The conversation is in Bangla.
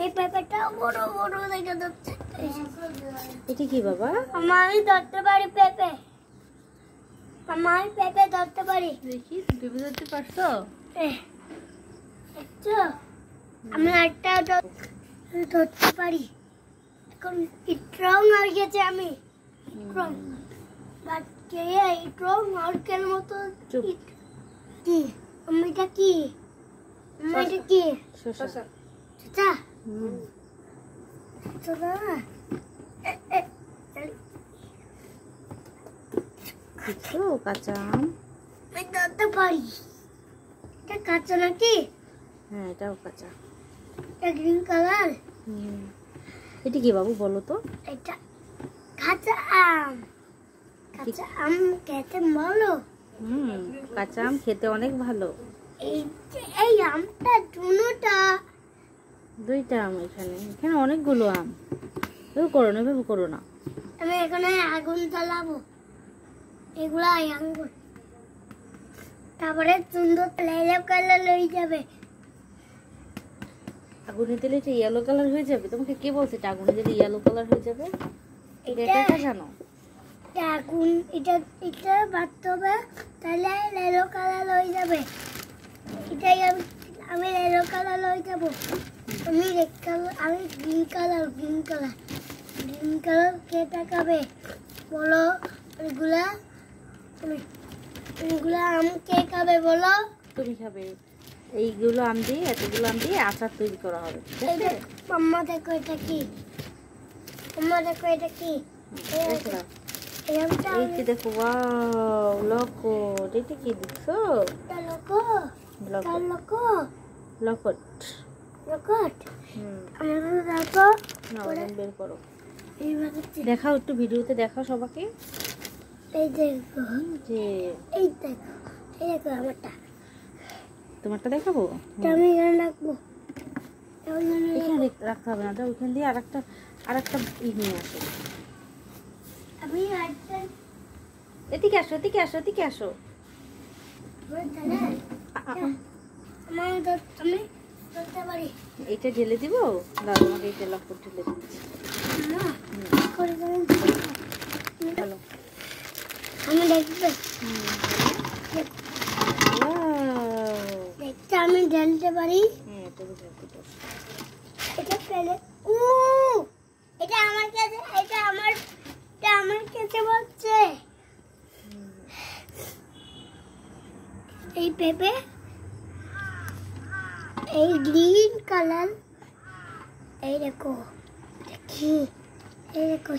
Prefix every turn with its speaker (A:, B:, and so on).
A: এই পেঁপেটা বড় বড় দেখা যাচ্ছে।
B: এটা কি বাবা?
A: আমি ধরতে পারি পেঁপে। আমি পেঁপে ধরতে পারি।
B: দেখি পেঁপে ধরতে পারছো?
A: একটু আমি একটা ধরতে পারি। এখন স্ট্রং হয়ে গেছে আমি। স্ট্রং বাট কে স্ট্রং নারকেল মতো। কি আমি এটা কি? আমি এটা কি?
B: শসা।
A: চাচা
B: হুম।
A: চাচা
B: কিছু কাঁচা আম।
A: আমি ধরতে পারি। এটা কাঁচা নাকি?
B: হ্যাঁ এটাও কাঁচা।
A: এটা গ্রিন কালার।
B: হুম। এটা কি বাবু বলো তো?
A: এটা কাঁচা আম। কাঁচা আম খেতে ভালো।
B: হুম, কাঁচা আম খেতে অনেক ভালো।
A: এই আমটা
B: দুইটা আম এখানে অনেকগুলো আম। এভাবে করো না, এভাবে করো না।
A: আমি এখানে আগুন জ্বালাবো। এগুলা আঙ্গুর। তারপরে সুন্দর লাল কালার হয়ে যাবে।
B: আগুনে দিলে এটা ইয়েলো কালার হয়ে যাবে? তোমাকে কে বলছে এটা আগুনে দিলে ইয়েলো কালার হয়ে যাবে? এটা একা জানো?
A: আগুন এটা বাড়তে হবে, তাহলে লাল কালার হয়ে যাবে। এটাই আমি লাল কালার হয়ে যাবো। আমি গ্রিন কালার কে তাকাবে বলো? এগুলা আম কে খাবে বলো?
B: তুমি খাবে। এইগুলো আম দিয়ে, এতগুলো আম দিয়ে আচার তৈরি করা হবে।
A: মাম্মা দেখো এটা কি? মাম্মা দেখো এটা কি?
B: এই যে দেখো, ওয়াও লকট। এটা কি দেখছো? লকট।
A: আমি দেখো
B: বের করো। দেখাও একটু ভিডিওতে, দেখাও সবাইকে।
A: এই দেখো,
B: যে
A: এই দেখো আমারটা।
B: তোমারটা দেখাবো?
A: আমি এখানে রাখবো।
B: এখানে রাখতে হবে না, ওইখান দিয়ে আরেকটা নিয়ে আসো।
A: আমি
B: এদিকে আসো।
A: আমি ধরতে পারি।
B: এইটা ঢেলে দিব? না তোমাকে এইটা লকট ঢেলে দিচ্ছি। চলো
A: আমি দেখবে দেখতে আমি ঢেলতে পারি। এটা ফেলে এটা আমার কাছে বলছে। এই পেঁপে, এই গ্রিন কালার, এই দেখো কি, এই দেখো